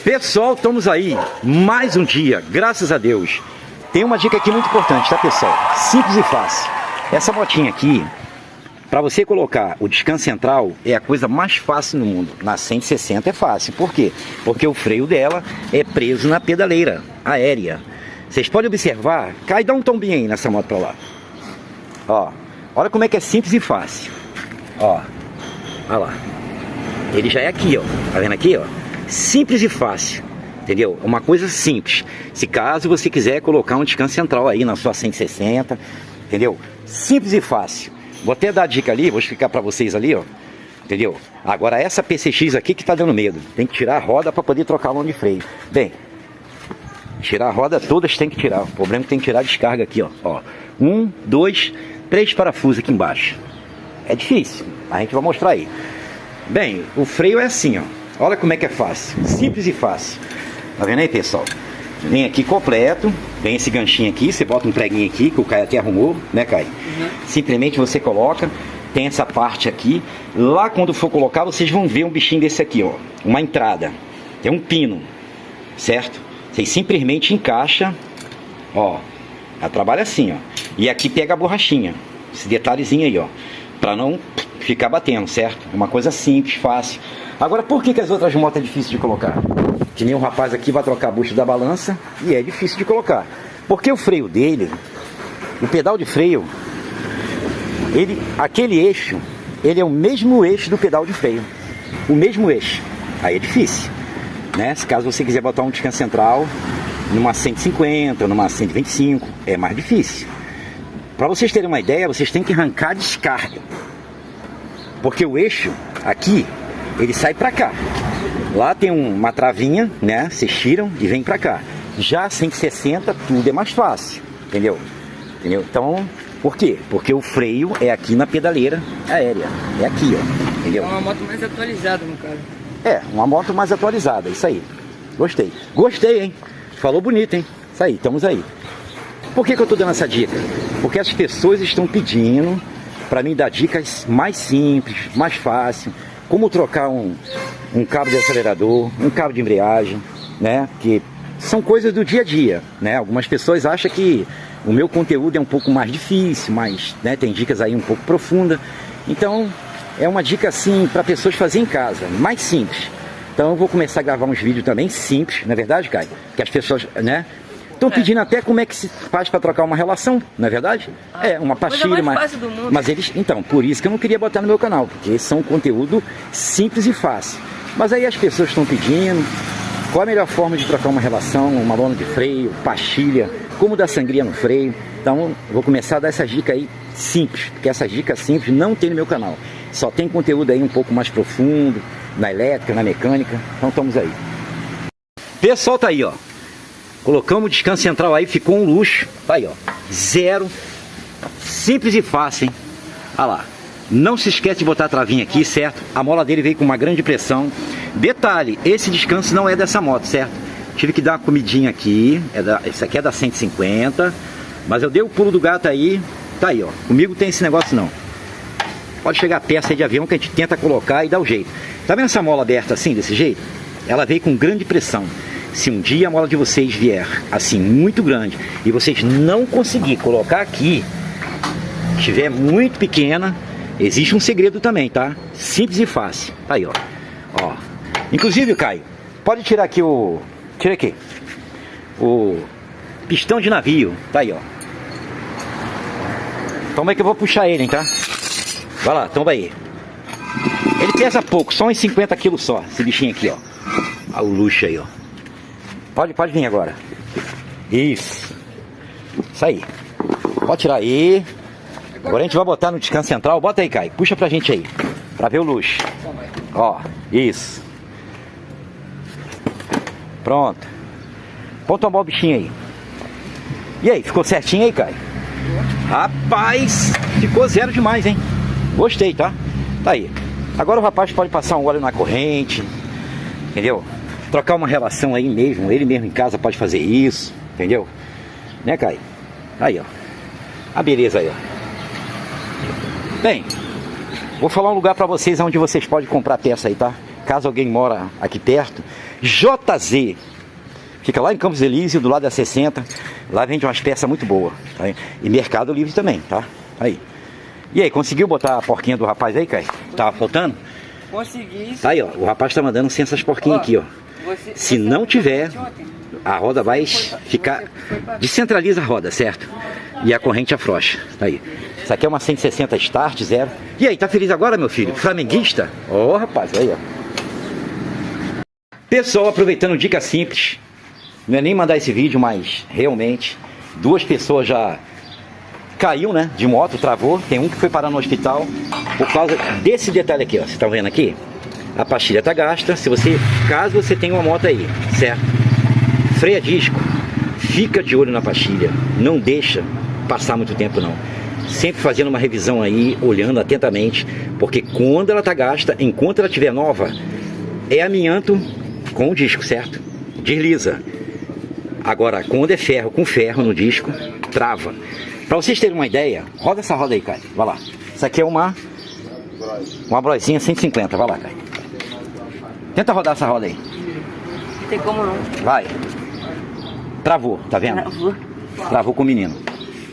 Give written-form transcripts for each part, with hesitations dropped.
Pessoal, estamos aí, mais um dia, graças a Deus. Tem uma dica aqui muito importante, tá, pessoal? Simples e fácil. Essa motinha aqui, para você colocar o descanso central, é a coisa mais fácil no mundo. Na 160 é fácil. Por quê? Porque o freio dela é preso na pedaleira aérea. Vocês podem observar, cai, dá um tombinho aí nessa moto para lá. Ó, olha como é que é simples e fácil. Ó, olha lá. Ele já é aqui, ó. Tá vendo aqui, ó? Simples e fácil, entendeu? Uma coisa simples. Se caso você quiser colocar um descanso central aí na sua 160, entendeu? Simples e fácil. Vou até dar a dica ali, vou explicar pra vocês ali, ó. Entendeu? Agora essa PCX aqui que tá dando medo. Tem que tirar a roda pra poder trocar a mão de freio. Bem, tirar a roda todas tem que tirar. O problema é que tem que tirar a descarga aqui, ó. 1, 2, 3 parafusos aqui embaixo. É difícil, a gente vai mostrar aí. Bem, o freio é assim, ó. Olha como é que é fácil, simples e fácil. Tá vendo aí, pessoal? Vem aqui completo, vem esse ganchinho aqui, você bota um preguinho aqui, que o Caio até arrumou, né, Caio? Simplesmente você coloca, tem essa parte aqui. Lá quando for colocar, vocês vão ver um bichinho desse aqui, ó. Uma entrada, tem um pino, certo? Vocês simplesmente encaixa, ó. Ela trabalha assim, ó. E aqui pega a borrachinha, esse detalhezinho aí, ó. Pra não ficar batendo, certo? É uma coisa simples, fácil. Agora, por que as outras motos é difícil de colocar? Que nem o rapaz aqui vai trocar a bucha da balança e é difícil de colocar. Porque o freio dele, o pedal de freio, aquele eixo, ele é o mesmo eixo do pedal de freio. O mesmo eixo. Aí é difícil, né? Se caso você quiser botar um descanso central numa 150, numa 125, é mais difícil. Para vocês terem uma ideia, vocês têm que arrancar a descarga. Porque o eixo aqui, ele sai pra cá. Lá tem uma travinha, né? Vocês tiram e vem pra cá. Já 160, tudo é mais fácil. Entendeu? Então, por quê? Porque o freio é aqui na pedaleira aérea. É aqui, ó. Entendeu? É uma moto mais atualizada, no caso. É, uma moto mais atualizada. Isso aí. Gostei. Gostei, hein? Falou bonito, hein? Isso aí, estamos aí. Por que eu tô dando essa dica? Porque as pessoas estão pedindo para mim dar dicas mais simples, mais fácil. Como trocar um cabo de acelerador, um cabo de embreagem, né? Que são coisas do dia a dia, né? Algumas pessoas acham que o meu conteúdo é um pouco mais difícil, mas, né, tem dicas aí um pouco profundas. Então, é uma dica assim para pessoas fazerem em casa, mais simples. Então, eu vou começar a gravar uns vídeos também simples, não é verdade, Caio? Que as pessoas, né? Estão pedindo até como é que se faz para trocar uma relação, não é verdade? Uma pastilha, mas eles... Então, por isso que eu não queria botar no meu canal, porque esses são conteúdo simples e fácil. Mas aí as pessoas estão pedindo qual a melhor forma de trocar uma relação, uma lona de freio, pastilha, como dar sangria no freio. Então, eu vou começar a dar essas dicas aí simples, porque essas dicas simples não tem no meu canal. Só tem conteúdo aí um pouco mais profundo, na elétrica, na mecânica. Então, estamos aí. Pessoal, tá aí, ó. Colocamos o descanso central aí, ficou um luxo. Tá aí, ó. Zero. Simples e fácil, hein? Olha lá. Não se esquece de botar a travinha aqui, certo? A mola dele veio com uma grande pressão. Detalhe, esse descanso não é dessa moto, certo? Tive que dar uma comidinha aqui. Esse aqui é da 150. Mas eu dei o pulo do gato aí. Tá aí, ó. Comigo tem esse negócio não. Pode chegar peça aí de avião que a gente tenta colocar e dá o jeito. Tá vendo essa mola aberta assim, desse jeito? Ela veio com grande pressão. Se um dia a mola de vocês vier assim muito grande e vocês não conseguir colocar aqui, estiver muito pequena, existe um segredo também, tá? Simples e fácil. Tá aí, ó. Inclusive, Caio, pode tirar aqui o... Tira aqui. O pistão de navio. Tá aí, ó. Toma aí que eu vou puxar ele, hein, tá? Vai lá, toma aí. Ele pesa pouco, só uns 50 quilos só, esse bichinho aqui, ó. Olha o luxo aí, ó. Pode vir agora. Isso. Isso aí. Pode tirar aí. Agora a gente vai botar no descanso central. Bota aí, Caio. Puxa pra gente aí. Pra ver o luxo. Ó, isso. Pronto. Vamos tomar o bichinho aí. E aí, ficou certinho aí, Caio? Rapaz, ficou zero demais, hein? Gostei, tá? Tá aí. Agora o rapaz pode passar um óleo na corrente. Entendeu? Trocar uma relação aí mesmo, ele mesmo em casa pode fazer isso, entendeu? Né, Caio? Aí, ó. A beleza aí, ó. Bem, vou falar um lugar pra vocês onde vocês podem comprar peça aí, tá? caso alguém mora aqui perto, JZ. Fica lá em Campos Elíseos, do lado da 60. Lá vende umas peças muito boas. Tá? E Mercado Livre também, tá? Aí. E aí, conseguiu botar a porquinha do rapaz aí, Caio? Tava faltando? Consegui. Tá aí, ó. O rapaz tá mandando sem essas porquinhas aqui, ó. Se não tiver, a roda vai ficar... Descentraliza a roda, certo? E a corrente afrouxa. Tá aí. Isso aqui é uma 160 Start, zero. E aí, tá feliz agora, meu filho? Flamenguista? Ó, rapaz, aí, ó. Pessoal, aproveitando dica simples. Não é nem mandar esse vídeo, mas realmente 2 pessoas já caiu, né, de moto, travou. Tem um que foi parar no hospital por causa desse detalhe aqui, ó. Você tá vendo aqui? A pastilha tá gasta. Caso você tenha uma moto aí, certo? Freia disco, fica de olho na pastilha. Não deixa passar muito tempo, não. Sempre fazendo uma revisão aí, olhando atentamente, porque quando ela tá gasta, enquanto ela estiver nova, é amianto com o disco, certo? Desliza. Agora, quando é ferro com ferro no disco, trava. Pra vocês terem uma ideia, roda essa roda aí, Caio. Vai lá. Isso aqui é uma broizinha 150. Vai lá, Caio. Tenta rodar essa roda aí. Não tem como não. Vai. Travou, tá vendo? Travou. Travou com o menino.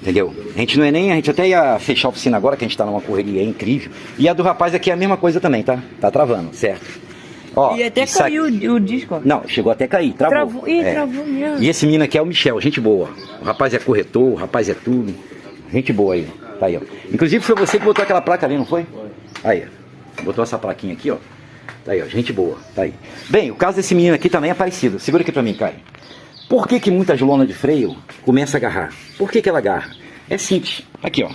Entendeu? A gente até ia fechar a oficina agora, que a gente tá numa correria incrível. E a do rapaz aqui é a mesma coisa também, tá? Tá travando, certo? Ó, E até caiu o disco. Não, chegou até a cair, travou. Travou mesmo. E esse menino aqui é o Michel, gente boa. O rapaz é corretor, o rapaz é tudo. Gente boa aí. Tá aí, ó. Inclusive foi você que botou aquela placa ali, não foi? Aí, ó. Botou essa plaquinha aqui, ó. Tá aí, ó. Gente boa. Tá aí. Bem, o caso desse menino aqui também é parecido. Segura aqui pra mim, Caio. Por que muitas lonas de freio começam a agarrar? Por que ela agarra? É simples. Aqui, ó.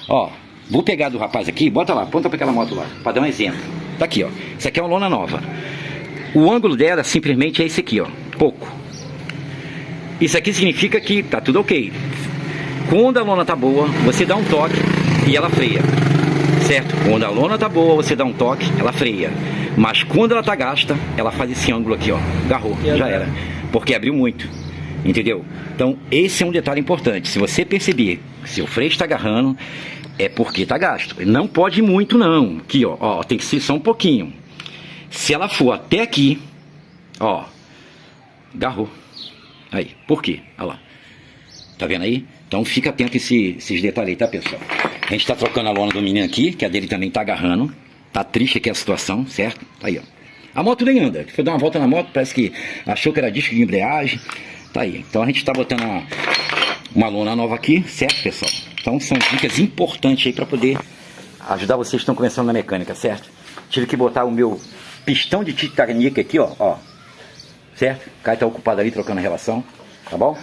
Ó, vou pegar do rapaz aqui, bota lá, aponta pra aquela moto lá, pra dar um exemplo. Tá aqui, ó. Isso aqui é uma lona nova. O ângulo dela simplesmente é esse aqui, ó. Pouco. Isso aqui significa que tá tudo ok. Quando a lona tá boa, você dá um toque e ela freia. Certo? Quando a lona tá boa, você dá um toque, ela freia. Mas quando ela tá gasta, ela faz esse ângulo aqui, ó. Agarrou, já era. Porque abriu muito. Entendeu? Então, esse é um detalhe importante. Se você perceber que seu freio está agarrando, é porque tá gasto. Não pode ir muito, não. Aqui, ó, tem que ser só um pouquinho. Se ela for até aqui, ó, agarrou. Aí, por quê? Olha lá. Tá vendo aí? Então fica atento a esses detalhes aí, tá, pessoal? A gente tá trocando a lona do menino aqui, que a dele também tá agarrando. Tá triste aqui a situação, certo? Tá aí, ó. A moto nem anda. Foi dar uma volta na moto, parece que achou que era disco de embreagem. Tá aí. Então a gente tá botando uma lona nova aqui, certo, pessoal? Então são dicas importantes aí pra poder ajudar vocês que estão começando na mecânica, certo? Tive que botar o meu pistão de titanic aqui, ó. Certo? O Caio tá ocupado ali trocando a relação, tá bom?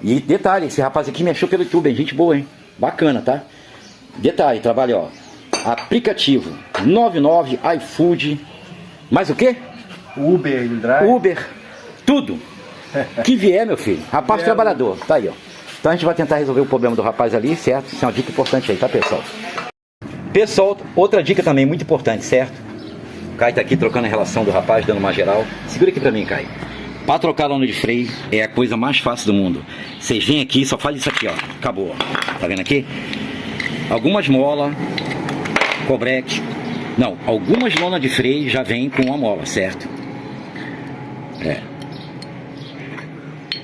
E detalhe, esse rapaz aqui me achou pelo YouTube, hein? Gente boa, hein? Bacana, tá? Detalhe, trabalho, ó. Aplicativo 99, iFood. Mais o quê? Uber, Drive. Uber. Tudo. Que vier, meu filho. Rapaz trabalhador. Tá aí, ó. Então a gente vai tentar resolver o problema do rapaz ali, certo? Isso é uma dica importante aí, tá, pessoal? Pessoal, outra dica também muito importante, certo? O Caio tá aqui trocando a relação do rapaz, dando uma geral. Segura aqui pra mim, Caio. Pra trocar a lona de freio é a coisa mais fácil do mundo. Vocês vêm aqui, só faz isso aqui, ó. Acabou, ó. Tá vendo aqui? Algumas molas, cobreque. Não, algumas lonas de freio já vêm com uma mola, certo?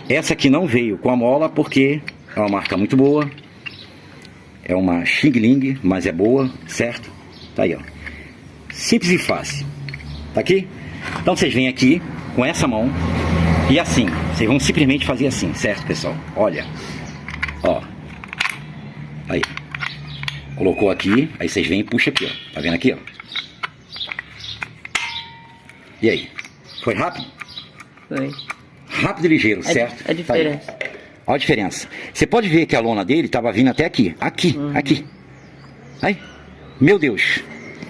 Essa aqui não veio com a mola porque é uma marca muito boa. É uma Xing Ling, mas é boa, certo? Tá aí, ó. Simples e fácil. Tá aqui? Então vocês vêm aqui com essa mão e assim. Vocês vão simplesmente fazer assim, certo, pessoal? Olha. Ó. Aí. Colocou aqui, aí vocês vêm e puxam aqui, ó. Tá vendo aqui, ó? E aí? Foi rápido? Foi. Rápido e ligeiro, certo? A diferença. Tá aí. Olha a diferença. Você pode ver que a lona dele estava vindo até aqui. Aqui, aqui. Aí. Meu Deus.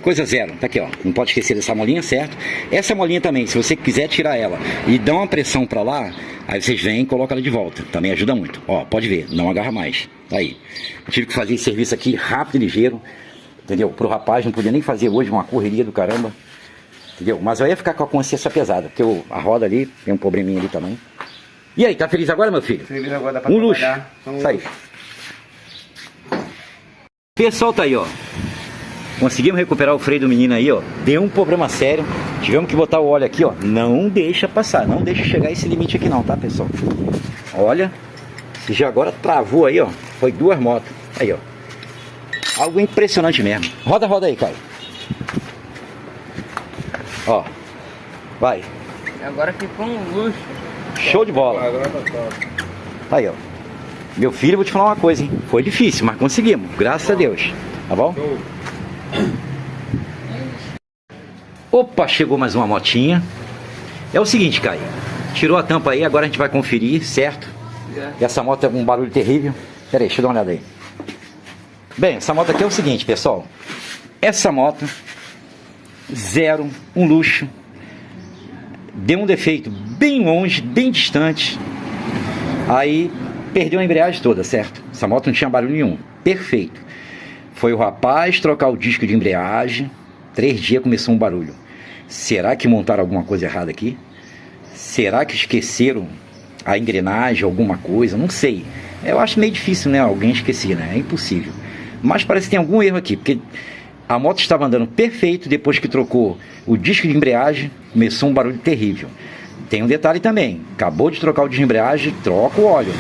Coisa zero. Tá aqui, ó. Não pode esquecer dessa molinha, certo? Essa molinha também, se você quiser tirar ela e dar uma pressão pra lá, aí vocês vêm e colocam ela de volta. Também ajuda muito. Ó, pode ver. Não agarra mais. Tá aí. Eu tive que fazer esse serviço aqui rápido e ligeiro. Entendeu? Pro rapaz, não podia nem fazer hoje uma correria do caramba. Entendeu? Mas eu ia ficar com a consciência pesada, porque a roda ali, tem um probleminha ali também. E aí, tá feliz agora, meu filho? Feliz agora, dá pra luxo. trabalhar. Isso aí. Pessoal, tá aí, ó. Conseguimos recuperar o freio do menino aí, ó. Deu um problema sério. Tivemos que botar o óleo aqui, ó. Não deixa passar, não deixa chegar a esse limite aqui não, tá, pessoal? Olha, já agora travou aí, ó. Foi 2 motos. Aí, ó. Algo impressionante mesmo. Roda, roda aí, Caio. Ó. Vai. Agora ficou um luxo. Show de bola. Aí, ó. Meu filho, eu vou te falar uma coisa, hein? Foi difícil, mas conseguimos. Graças a Deus. Tá bom? Opa, chegou mais uma motinha. É o seguinte, Caio. Tirou a tampa aí, agora a gente vai conferir, certo? Essa moto é um barulho terrível. Pera aí, deixa eu dar uma olhada aí. Bem, essa moto aqui é o seguinte, pessoal. Essa moto, zero, um luxo. Deu um defeito bem longe, bem distante. Aí perdeu a embreagem toda, certo? Essa moto não tinha barulho nenhum. Perfeito. Foi o rapaz trocar o disco de embreagem. 3 dias começou um barulho. Será que montaram alguma coisa errada aqui? Será que esqueceram a engrenagem, alguma coisa? Não sei. Eu acho meio difícil, né? Alguém esquecer, né? É impossível. Mas parece que tem algum erro aqui, porque a moto estava andando perfeito. Depois que trocou o disco de embreagem, começou um barulho terrível. Tem um detalhe também. Acabou de trocar o disco de embreagem, troca o óleo,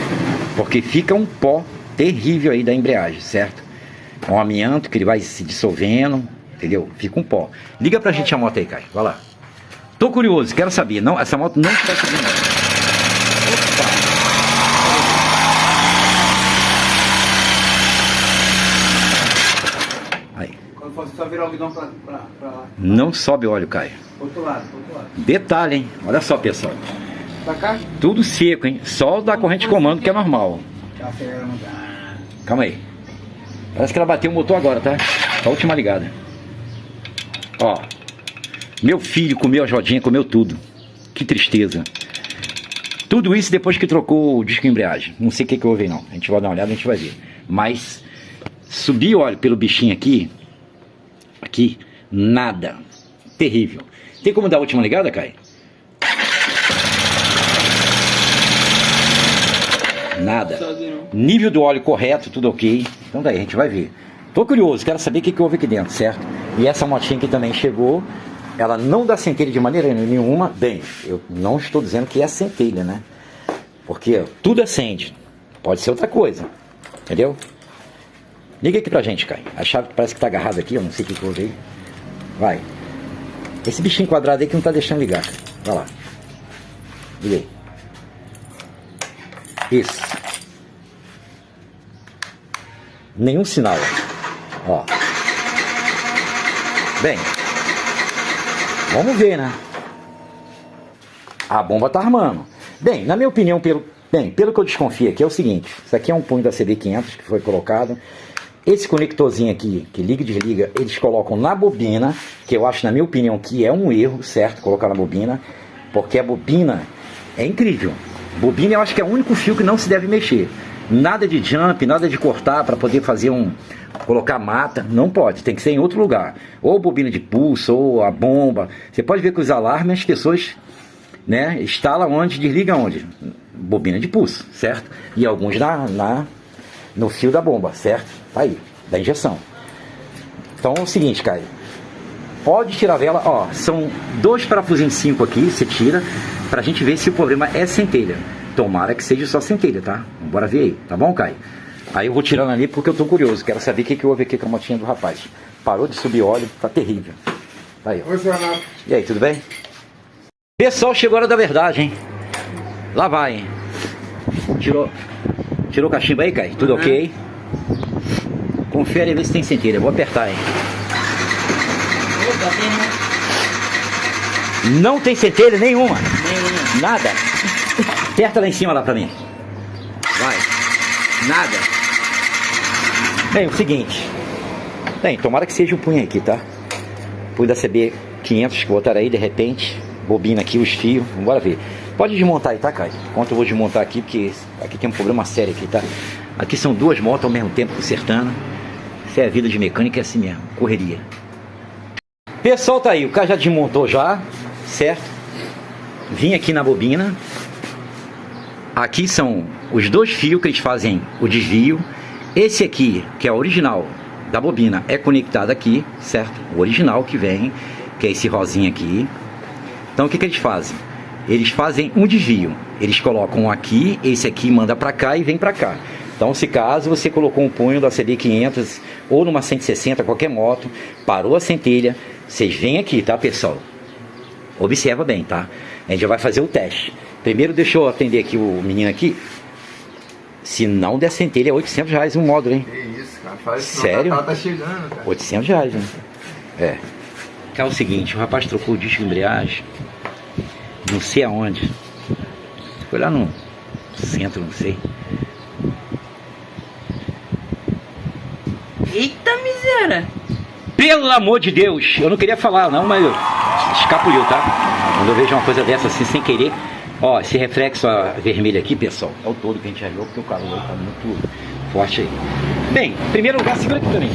porque fica um pó terrível aí da embreagem, certo? É um amianto que ele vai se dissolvendo, entendeu? Fica um pó. Liga pra gente a moto aí, Caio. Vai lá. Tô curioso, quero saber. Não, essa moto não está subindo. Opa! Aí. Quando for só virar o guidão pra lá. Não sobe óleo, Caio. Outro lado. Detalhe, hein? Olha só, pessoal. Pra cá? Tudo seco, hein? Só da corrente de comando que é normal. Calma aí. Parece que ela bateu o motor agora, tá? A última ligada. Ó. Meu filho comeu as rodinhas, comeu tudo. Que tristeza. Tudo isso depois que trocou o disco de embreagem. Não sei o que houve aí, não. A gente vai dar uma olhada, a gente vai ver. Mas subir óleo pelo bichinho aqui. Aqui. Nada. Terrível. Tem como dar a última ligada, Caio? Nada. Nível do óleo correto, tudo ok. Então daí, a gente vai ver. Tô curioso, quero saber o que houve aqui dentro, certo? E essa motinha aqui também chegou. Ela não dá centelha de maneira nenhuma. Bem, eu não estou dizendo que é centelha, né? Porque tudo acende. Pode ser outra coisa. Entendeu? Liga aqui pra gente, Caio. A chave parece que tá agarrada aqui, eu não sei o que houve aí. Vai. Esse bichinho quadrado aí que não tá deixando ligar. Vai lá. Liga aí. Isso. Nenhum sinal. Ó. Bem. Vamos ver, né? A bomba tá armando. Bem, na minha opinião, pelo que eu desconfio aqui é o seguinte. Isso aqui é um punho da CB500 que foi colocado. Esse conectorzinho aqui, que liga e desliga, eles colocam na bobina, que eu acho, na minha opinião, que é um erro, certo? Colocar na bobina, porque a bobina é incrível. Bobina eu acho que é o único fio que não se deve mexer. Nada de jump, nada de cortar para poder fazer colocar mata, não pode, tem que ser em outro lugar. Ou bobina de pulso, ou a bomba. Você pode ver que os alarmes as pessoas, né, instalam onde, desligam onde? Bobina de pulso, certo? E alguns no fio da bomba, certo? Tá aí, da injeção. Então é o seguinte, Caio. Pode tirar a vela, ó, são 2 parafusinhos 5 aqui, você tira, pra gente ver se o problema é centelha. Tomara que seja só centelha, tá? Bora ver aí, tá bom, Caio? Aí eu vou tirando ali porque eu tô curioso, quero saber o que houve aqui com a motinha do rapaz. Parou de subir óleo, tá terrível. Tá aí, ó. Oi, seu Renato. E aí, tudo bem? Pessoal, chegou a hora da verdade, hein? Lá vai, hein? Tirou o cachimbo aí, Caio? Tudo ok? Confere e vê se tem centelha, eu vou apertar, hein? Opa, tem Não tem centelha nenhuma. nenhuma. Nada. Aperta lá em cima lá pra mim. Vai. Nada. Bem, o seguinte. Bem, tomara que seja um punho aqui, tá? Punho da CB500 que botaram aí, de repente. Bobina aqui, os fios. Vamos ver. Pode desmontar aí, tá, Caio? Enquanto eu vou desmontar aqui, porque aqui tem um problema sério aqui, tá? Aqui são 2 motos ao mesmo tempo consertando. Isso é a vida de mecânica, é assim mesmo. Correria. Pessoal, tá aí. O cara já desmontou já, certo? Vim aqui na bobina. Aqui são os 2 fios que eles fazem o desvio. Esse aqui, que é original, da bobina é conectado aqui, certo? O original que vem, que é esse rosinha aqui. Então o que eles fazem? Eles fazem um desvio. Eles colocam aqui, esse aqui manda para cá e vem para cá. Então, se caso você colocou um punho da CB500 ou numa 160, qualquer moto, parou a centelha, vocês vêm aqui, tá, pessoal? Observa bem, tá? A gente já vai fazer o teste. Primeiro, deixa eu atender aqui o menino aqui. Se não der centelha, é R$800 um módulo, hein? Que isso, cara. Faz isso. Sério? Tá chegando, cara. R$800, né? É. Que é o seguinte, o rapaz trocou o disco de embreagem, não sei aonde. Foi lá no centro, não sei. Eita miséria! Pelo amor de Deus, eu não queria falar não, mas escapuliu, tá? Quando eu vejo uma coisa dessa assim, sem querer. Ó, esse reflexo vermelho aqui, pessoal, é o todo que a gente arregou, porque o calor tá muito forte aí. Bem, em primeiro lugar, segura aqui pra mim.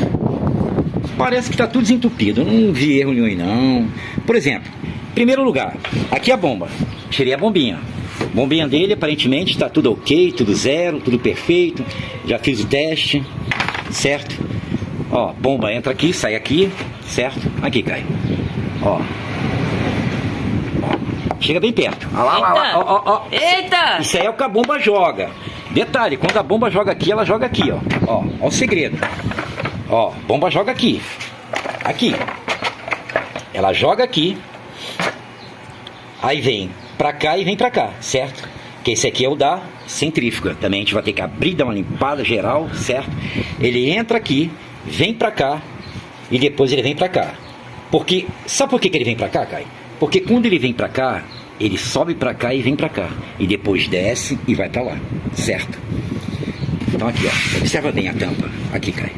Parece que tá tudo desentupido, eu não vi erro nenhum aí não. Por exemplo, em primeiro lugar, aqui a bomba. Tirei a bombinha. Bombinha dele, aparentemente, está tudo ok, tudo zero, tudo perfeito. Já fiz o teste, certo? Ó, bomba entra aqui, sai aqui, certo? Aqui cai. Ó. Chega bem perto. Ó lá, ó, ó, ó. Eita! Isso aí é o que a bomba joga. Detalhe, quando a bomba joga aqui, ela joga aqui, ó. Ó o segredo. Ó, bomba joga aqui. Aqui. Ela joga aqui. Aí vem pra cá e vem pra cá, certo? Que esse aqui é o da centrífuga. Também a gente vai ter que abrir, dar uma limpada geral, certo? Ele entra aqui, vem pra cá e depois ele vem pra cá. Porque, sabe por que ele vem pra cá, Caio? Porque quando ele vem pra cá, ele sobe pra cá e vem pra cá. E depois desce e vai pra lá, certo? Então aqui, ó, observa bem a tampa. Aqui, Caio.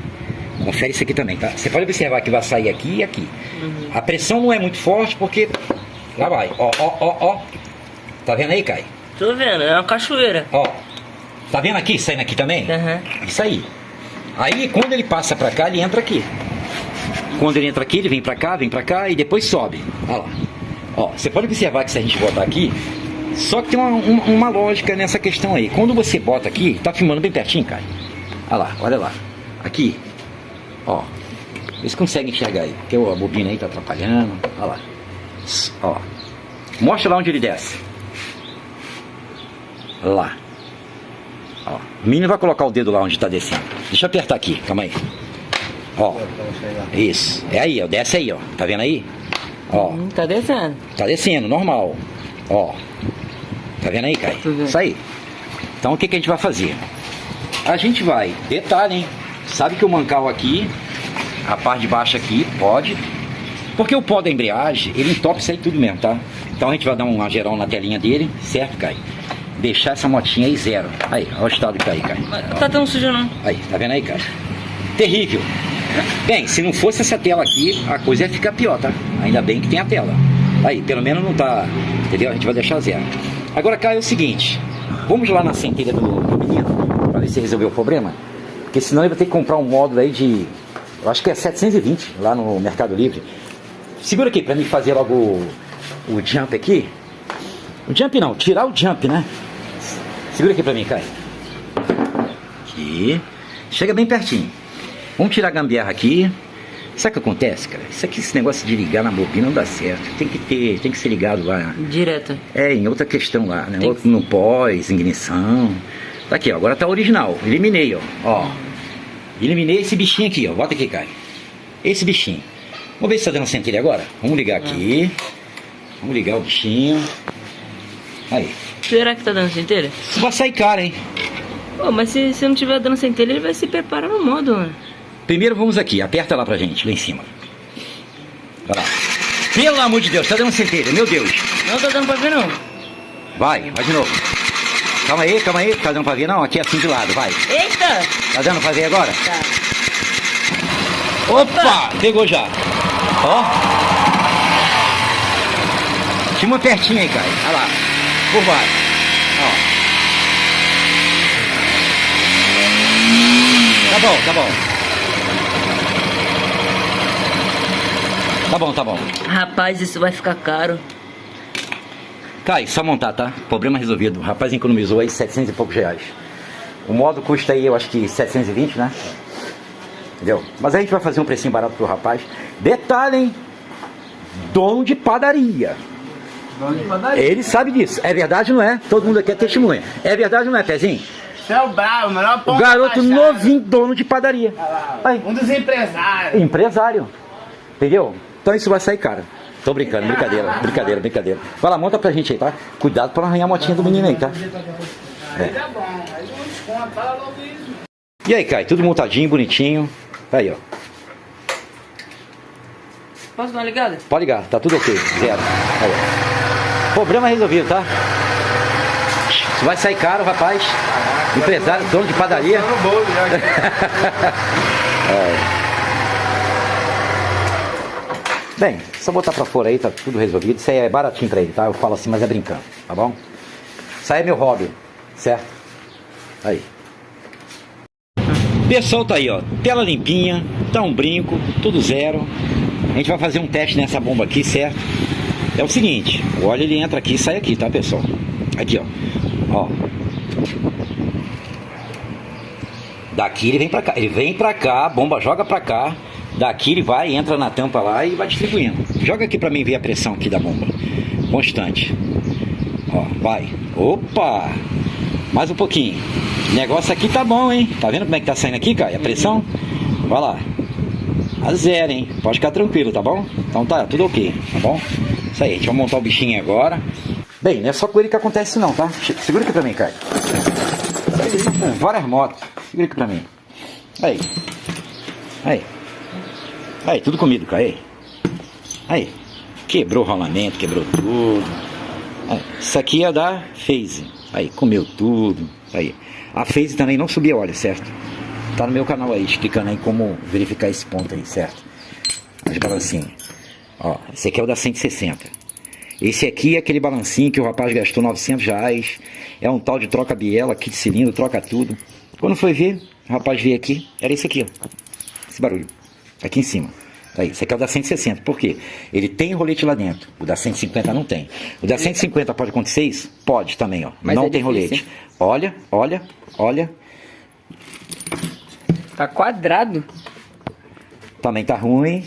Confere isso aqui também, tá? Você pode observar que vai sair aqui e aqui. A pressão não é muito forte porque... Lá vai, ó, ó, ó, ó. Tá vendo aí, Caio? Tô vendo, é uma cachoeira. Ó, tá vendo aqui, saindo aqui também? Isso aí. Aí, quando ele passa pra cá, ele entra aqui. Quando ele entra aqui, ele vem pra cá e depois sobe. Olha lá. Ó, você pode observar que se a gente botar aqui, só que tem uma lógica nessa questão aí. Quando você bota aqui, tá filmando bem pertinho, Caio. Olha lá, olha lá. Aqui, ó. Vê se consegue enxergar aí, porque a bobina aí tá atrapalhando. Olha lá. Ó. Mostra lá onde ele desce. Lá. Ó. O menino vai colocar o dedo lá onde está descendo. Deixa eu apertar aqui, calma aí. Ó. Isso. É aí, ó. Desce aí, ó. Tá vendo aí? Ó. Tá descendo. Tá descendo, normal. Ó. Tá vendo aí, Caio? Isso aí. Então o que a gente vai fazer? A gente vai, detalhe, hein? Sabe que o mancal aqui, a parte de baixo aqui, pode. Porque o pó da embreagem, ele entope isso aí tudo mesmo, tá? Então a gente vai dar uma geral na telinha dele, certo, Caio? Deixar essa motinha aí zero. Aí, olha o estado que tá aí, Caio. Não tá tão sujo não. Aí, tá vendo aí, Caio? Terrível. Bem, se não fosse essa tela aqui, a coisa ia ficar pior, tá? Ainda bem que tem a tela. Aí, pelo menos não tá... Entendeu? A gente vai deixar zero. Agora, Caio, é o seguinte. Vamos lá na centelha do menino, pra ver se resolveu o problema. Porque senão ele vai ter que comprar um módulo aí de... Eu acho que é 720 lá no Mercado Livre. Segura aqui pra mim fazer logo o jump aqui. O jump não, tirar o jump, né? Segura aqui pra mim, Caio. Aqui. Chega bem pertinho. Vamos tirar a gambiarra aqui. Sabe o que acontece, cara? Isso aqui, esse negócio de ligar na bobina não dá certo. Tem que ser ligado lá. Direto. É, em outra questão lá, né? Outro no pós, ignição. Tá aqui, ó. Agora tá original. Eliminei, ó. Eliminei esse bichinho aqui, ó. Bota aqui, Caio. Esse bichinho. Vamos ver se tá dando centelha agora. Vamos ligar aqui. Vamos ligar o bichinho. Aí. Será que tá dando centelha? Vai sair caro, hein? Pô, mas se não tiver dando centelha, ele vai se preparar no modo, mano. Primeiro vamos aqui. Aperta lá pra gente, lá em cima. Olha lá. Pelo amor de Deus, tá dando centelha, meu Deus. Não tá dando pra ver, não. Vai de novo. Calma aí. Tá dando pra ver? Não, aqui é assim de lado, vai. Eita! Tá dando pra ver agora? Tá. Opa! Pegou já. Ó. Tinha uma pertinha aí, Caio. Olha lá. Por baixo. Ó. Tá bom. Tá bom. Rapaz, isso vai ficar caro. Caio, só montar, tá? Problema resolvido. O rapaz economizou aí 700 e poucos reais. O modo custa aí, eu acho que 720, né? Entendeu? Mas a gente vai fazer um precinho barato pro rapaz. Detalhe, hein? Dono de padaria. Ele sabe disso. É verdade ou não é? Todo mundo aqui é testemunha. É verdade ou não é, Pezinho? Você é o bravo, melhor ponto. O garoto novinho, dono de padaria. Aí. Um dos empresários. Empresário. Entendeu? Então isso vai sair caro. Tô brincando, brincadeira. Vai lá, monta pra gente aí, tá? Cuidado pra não arranhar a motinha do menino aí, tá? Tá bom, aí um desconto, fala logo isso. E aí, Caio, tudo montadinho, bonitinho. Tá aí, ó. Posso dar uma ligada? Pode ligar, tá tudo ok. Zero. Aí, ó. Problema resolvido, tá? Isso vai sair caro, rapaz. Empresário, dono de padaria. Tá no bolo já. Bem, só botar pra fora aí, tá tudo resolvido. Isso aí é baratinho pra ele, tá? Eu falo assim, mas é brincando, tá bom? Isso aí é meu hobby, certo? Aí. Pessoal, tá aí, ó. Tela limpinha, tá um brinco, tudo zero. A gente vai fazer um teste nessa bomba aqui, certo? É o seguinte, o óleo ele entra aqui e sai aqui, tá, pessoal? Aqui, ó. Daqui ele vem pra cá, a bomba joga pra cá. Daqui ele vai, entra na tampa lá e vai distribuindo. Joga aqui pra mim ver a pressão aqui da bomba. Constante. Ó, vai. Opa! Mais um pouquinho. O negócio aqui tá bom, hein? Tá vendo como é que tá saindo aqui, cara? A pressão? Vai lá. A zero, hein? Pode ficar tranquilo, tá bom? Então tá, tudo ok, tá bom? Isso aí, a gente vai montar o bichinho agora. Bem, não é só com ele que acontece isso não, tá? Segura aqui pra mim, cara. Várias motos. Segura aqui pra mim. Aí, tudo comido, cara. Aí. Quebrou o rolamento, quebrou tudo. Aí. Isso aqui é da Phase. Aí, comeu tudo. Aí. A Phase também não subia óleo, certo? Tá no meu canal aí, explicando aí como verificar esse ponto aí, certo? As balancinhas. Ó, esse aqui é o da 160. Esse aqui é aquele balancinho que o rapaz gastou R$900. É um tal de troca biela, kit cilindro, troca tudo. Quando foi ver, o rapaz veio aqui, era esse aqui, ó. Esse barulho. Aqui em cima. Aí, esse aqui é o da 160. Por quê? Ele tem rolete lá dentro. O da 150 não tem. O da 150 pode acontecer isso? Pode também, ó. Mas não é tem difícil, rolete. Olha. Tá quadrado. Também tá ruim.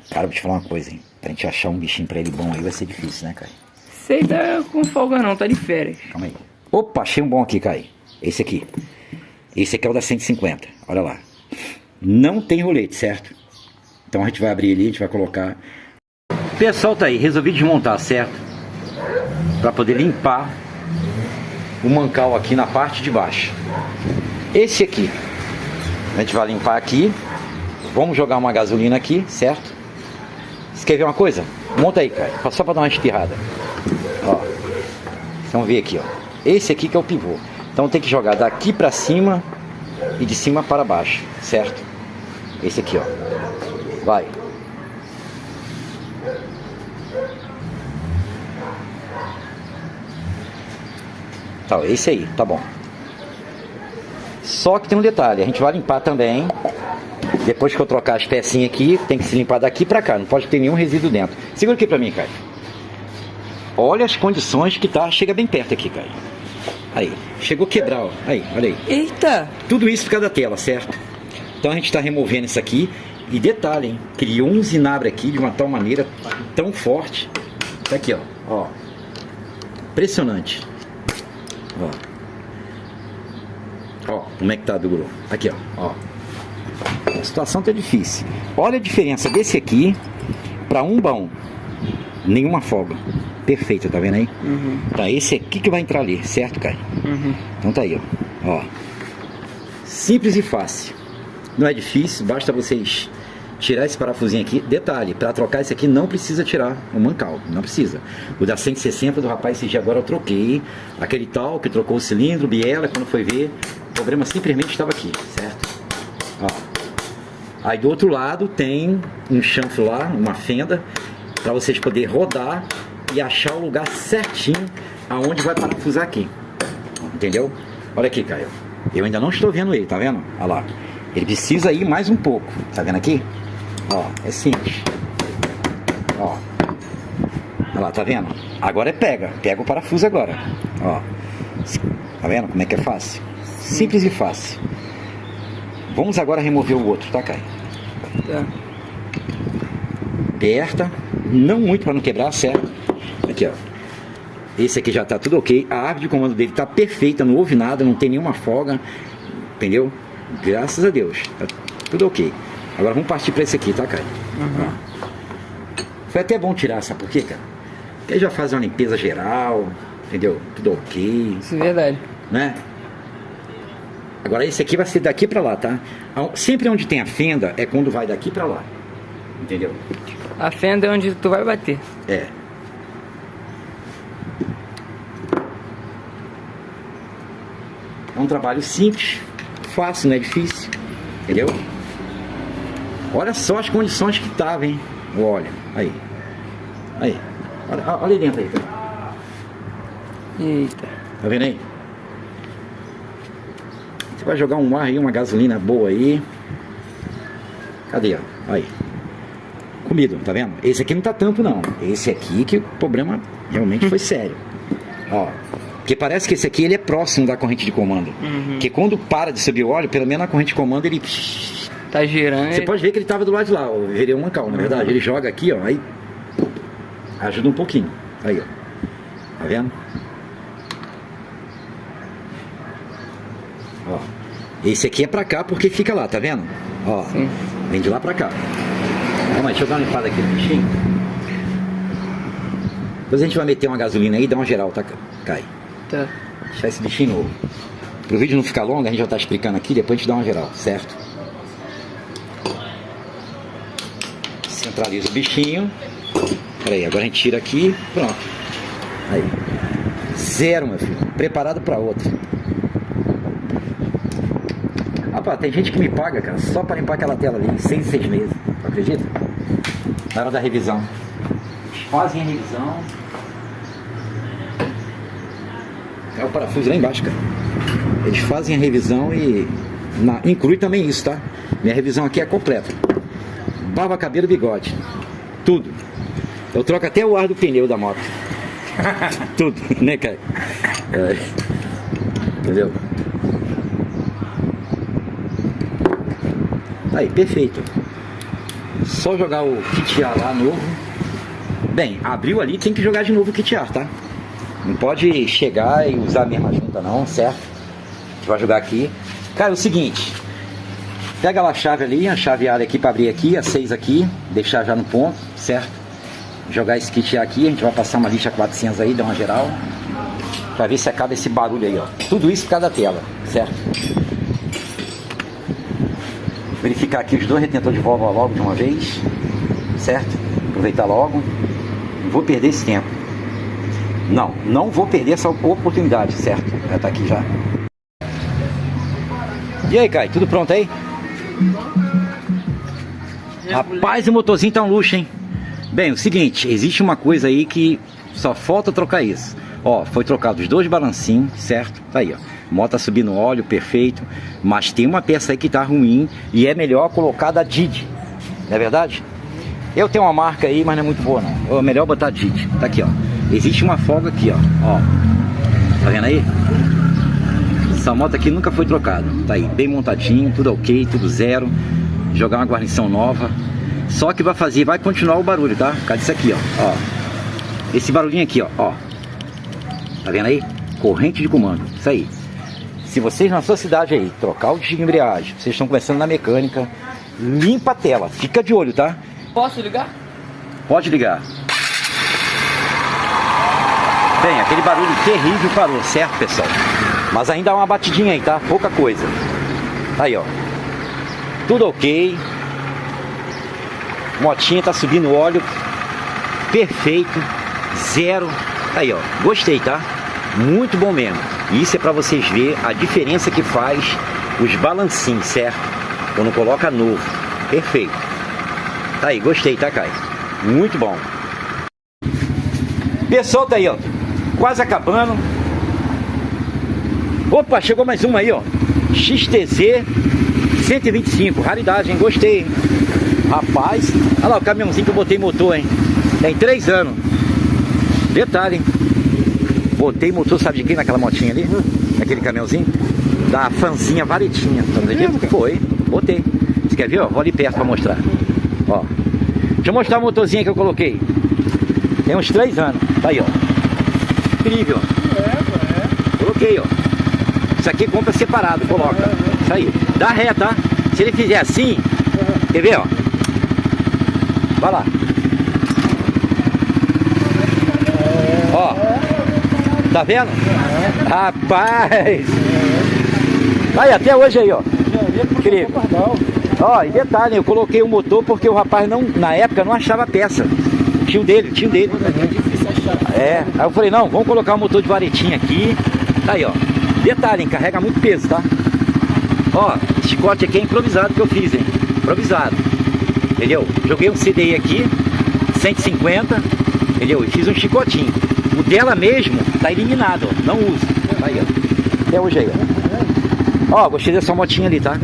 Cara, vou te falar uma coisa, hein? Pra gente achar um bichinho pra ele bom aí vai ser difícil, né, Caio? Sei tá com folga não, tá de férias. Calma aí. Opa, achei um bom aqui, Caio. Esse aqui. Esse aqui é o da 150. Olha lá. Não tem rolete, certo? Então a gente vai abrir ali, a gente vai colocar. Pessoal, tá aí. Resolvi desmontar, certo? Pra poder limpar o mancal aqui na parte de baixo. Esse aqui. A gente vai limpar aqui. Vamos jogar uma gasolina aqui, certo? Você quer ver uma coisa? Monta aí, cara. Só pra dar uma espirrada. Ó. Vocês vão ver aqui, ó. Esse aqui que é o pivô. Então tem que jogar daqui pra cima e de cima para baixo, certo? Esse aqui, ó. Vai. Tá, esse aí, tá bom. Só que tem um detalhe, a gente vai limpar também. Depois que eu trocar as pecinhas aqui, tem que se limpar daqui pra cá, não pode ter nenhum resíduo dentro. Segura aqui pra mim, Caio. Olha as condições que tá, chega bem perto aqui, Caio. Aí, chegou a quebrar, ó. Aí, olha aí. Eita! Tudo isso por causa da tela, certo? Então a gente tá removendo isso aqui. E detalhe, hein? Criou um zinabre aqui de uma tal maneira tão forte. Tá aqui, ó. Impressionante. Ó, como é que tá duro. Aqui, ó. A situação tá difícil. Olha a diferença desse aqui para um bom. Nenhuma folga. Perfeito, tá vendo aí? Uhum. Tá, esse aqui que vai entrar ali, certo, Caio? Uhum. Então tá aí, ó. Simples e fácil. Não é difícil, basta vocês tirar esse parafusinho aqui. Detalhe, para trocar esse aqui não precisa tirar o mancal, não precisa. O da 160 do rapaz esse dia agora eu troquei. Aquele tal que trocou o cilindro, biela, quando foi ver, o problema simplesmente estava aqui, certo? Ó. Aí do outro lado tem um chanfro lá, uma fenda, para vocês poderem rodar e achar o lugar certinho aonde vai parafusar aqui. Entendeu? Olha aqui, Caio. Eu ainda não estou vendo ele, tá vendo? Olha lá. Ele precisa ir mais um pouco. Tá vendo aqui? Ó, é simples. Ó. Olha lá, tá vendo? Agora é pega. Pega o parafuso agora. Ó. Tá vendo como é que é fácil? Simples e fácil. Vamos agora remover o outro, tá, Caio? Tá. Aperta, não muito para não quebrar, certo? Aqui, ó. Esse aqui já tá tudo ok. A árvore de comando dele tá perfeita, não houve nada, não tem nenhuma folga, entendeu? Graças a Deus, tá tudo ok. Agora vamos partir para esse aqui, tá, Caio? Foi até bom tirar, sabe por quê, cara? Porque aí já faz uma limpeza geral, entendeu? Tudo ok, Isso é verdade. né? Agora esse aqui vai ser daqui pra lá, tá? Sempre onde tem a fenda é quando vai daqui pra lá, entendeu? A fenda é onde tu vai bater. É. É um trabalho simples, fácil, não é difícil, entendeu? Olha só as condições que tava, hein? Olha, aí. Aí. Olha aí dentro aí, cara. Eita. Tá vendo aí? Você vai jogar um ar aí, uma gasolina boa aí. Cadê, ó? Aí. Comido, tá vendo? Esse aqui não tá tanto, não. Esse aqui que o problema realmente foi sério. Ó. Porque parece que esse aqui ele é próximo da corrente de comando. Porque quando para de subir o óleo, pelo menos na corrente de comando ele... Tá girando. Você pode ver que ele tava do lado de lá, ó. Eu virei um mancal, na verdade. Ele joga aqui, ó. Aí ajuda um pouquinho. Aí, ó. Tá vendo? Ó. Esse aqui é pra cá porque fica lá, tá vendo? Ó. Sim. Vem de lá pra cá. Calma aí, deixa eu dar uma limpada aqui no bichinho. Depois a gente vai meter uma gasolina aí e dar uma geral, tá, Caio? Tá. Deixar esse bichinho novo. Pro vídeo não ficar longo, a gente já tá explicando aqui, depois a gente dá uma geral, certo? Centraliza o bichinho. Peraí, agora a gente tira aqui, pronto. Aí. Zero, meu filho. Preparado pra outra. Rapaz, tem gente que me paga, cara, só pra limpar aquela tela ali, 6 em 6 meses. Tu acredita? Na hora da revisão. Eles fazem a revisão. É o parafuso lá embaixo, cara. Eles fazem a revisão e inclui também isso, tá? Minha revisão aqui é completa. Barba, cabelo, bigode. Tudo. Eu troco até o ar do pneu da moto. Tudo, né, cara? É. Entendeu? Aí, perfeito. Só jogar o kit A lá novo. Bem, abriu ali, tem que jogar de novo o kit A, tá? Não pode chegar e usar a mesma junta não, certo? A gente vai jogar aqui. Cara, é o seguinte. Pega lá a chave ali, a chaveada aqui para abrir aqui, a 6 aqui. Deixar já no ponto, certo? Jogar esse kit A aqui, a gente vai passar uma lixa 400 aí, dar uma geral. Pra ver se acaba esse barulho aí, ó. Tudo isso por causa da tela, certo? Verificar aqui os dois retentores de válvula logo de uma vez, certo? Aproveitar logo. Não vou perder esse tempo. Não vou perder essa oportunidade, certo? Já tá aqui já. E aí, Caio, tudo pronto aí? Rapaz, o motorzinho tá um luxo, hein? Bem, o seguinte, existe uma coisa aí que só falta trocar isso. Ó, foi trocado os dois balancinhos, certo? Tá aí, ó. Moto tá subindo óleo, perfeito. Mas tem uma peça aí que tá ruim e é melhor colocar da Didi. Não é verdade? Eu tenho uma marca aí, mas não é muito boa, não. É melhor botar a Didi. Tá aqui, ó. Existe uma folga aqui, ó. Tá vendo aí? Essa moto aqui nunca foi trocada. Tá aí, bem montadinho, tudo ok, tudo zero. Jogar uma guarnição nova. Só que vai continuar o barulho, tá? Por causa disso aqui, ó. Esse barulhinho aqui, ó. Tá vendo aí? Corrente de comando. Isso aí. Se vocês na sua cidade aí trocar o disco de embreagem, vocês estão começando na mecânica, limpa a tela. Fica de olho, tá? Posso ligar? Pode ligar. Bem, aquele barulho terrível parou, certo, pessoal? Mas ainda há uma batidinha aí, tá? Pouca coisa. Aí, ó. Tudo ok. Motinha tá subindo óleo. Perfeito. Zero. Aí, ó. Gostei, tá? Muito bom mesmo. Isso é pra vocês verem a diferença que faz os balancinhos, certo? Quando coloca novo. Perfeito. Tá aí, gostei, tá, Caio? Muito bom. Pessoal, tá aí, ó. Quase acabando. Opa, chegou mais uma aí, ó. XTZ 125. Raridade, hein? Gostei, hein? Rapaz, olha lá o caminhãozinho que eu botei motor, hein? Tem 3 anos. Detalhe, hein? Botei motor, sabe de quem naquela motinha ali? Naquele caminhãozinho? Da Fanzinha Varetinha. Tá acreditando? Foi. Botei. Você quer ver, ó? Vou ali perto pra mostrar. Ó. Deixa eu mostrar a motorzinha que eu coloquei. Tem uns 3 anos. Tá aí, ó. Incrível. Coloquei, ó. Isso aqui compra separado, coloca. Isso aí. Dá ré, tá? Se ele fizer assim, quer ver, ó? Vai lá. Ó. Tá vendo? Rapaz. Aí, até hoje aí, ó. Incrível. Ó, e detalhe, eu coloquei o motor porque o rapaz não, na época não achava peça. O tio dele. É, aí eu falei, não, vamos colocar o motor de varetinha aqui. Tá aí, ó. Detalhe, hein, carrega muito peso, tá? Ó, esse chicote aqui é improvisado que eu fiz, hein? Improvisado. Entendeu? Joguei um CDI aqui, 150, entendeu? E fiz um chicotinho. O dela mesmo tá eliminado, ó. Não uso. Aí, ó. Até hoje aí, ó. Ó, gostei dessa motinha ali, tá?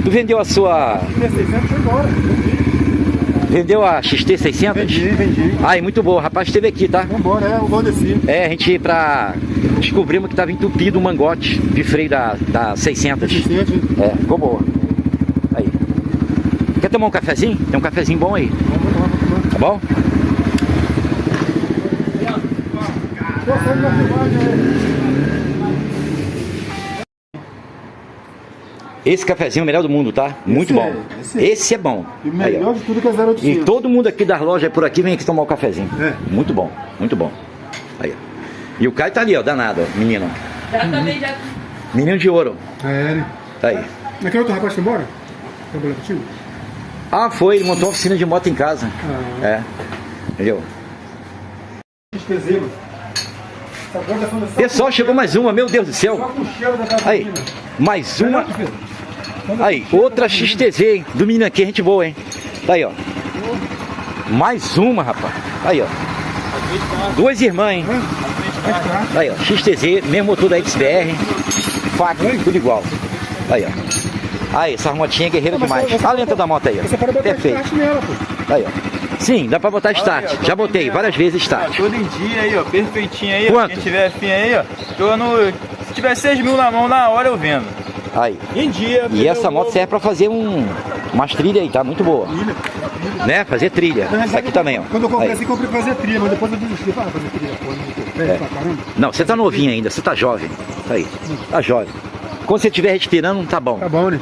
Tu vendeu a sua... XT600 foi embora. Vendeu a XT600? Vendi. Ai, muito boa. O rapaz esteve aqui, tá? Foi embora, o Valdeci. É, a gente descobrimos que tava entupido o mangote de freio da 600. É, ficou boa. Aí. Quer tomar um cafezinho? Tem um cafezinho bom aí. Vamos. Tá bom? Tô saindo da filmagem aí. Esse cafezinho é o melhor do mundo, tá? Muito bom. Esse é bom. E o melhor de tudo que é 0800. E todo mundo aqui das lojas por aqui vem aqui tomar o cafezinho. É. Muito bom, muito bom. Aí, ó. E o Caio tá ali, ó, danado, ó, menino. Já também, já. Menino de ouro. É, Tá aí. Aquele outro rapaz foi embora? Trabalhou contigo? Ah, foi, ele montou uma oficina de moto em casa. É. Entendeu? Despezelo. Pessoal, chegou mais uma, meu Deus do céu. Só com o cheiro da gasolina. Aí, mais uma. Aí, outra XTZ, hein? Do menino aqui, gente boa, hein? Tá aí, ó. Mais uma, rapaz. Aí, ó. 2 irmãs, hein? Tá aí, ó. XTZ, mesmo motor da XBR. Faca, tudo igual. Aí, ó. Aí, essas motinhas guerreiras demais. A lenta da moto aí, ó. Você pode botar Perfeito. start nela, pô. Aí, ó. Sim, dá pra botar start. Aí, ó, Já botei várias vezes start. Todo em dia aí, ó, perfeitinho aí, ó. Quanto? Quem tiver afim aí, ó. Se tiver 6 mil na mão, na hora eu vendo. Aí. Em dia. E essa moto serve pra fazer umas trilhas aí, tá? Muito boa. Né? Fazer trilha. Isso aqui também, ó. Quando eu comprei Aí. assim, comprei pra fazer trilha, mas depois eu desisti. Para fazer trilha, pô. Velho pra caramba. Não, você tá novinho ainda, você tá jovem. Tá aí. Tá jovem. Quando você estiver respirando, tá bom. Tá bom, né?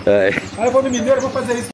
É. Aí eu vou no Mineiro, vou fazer isso.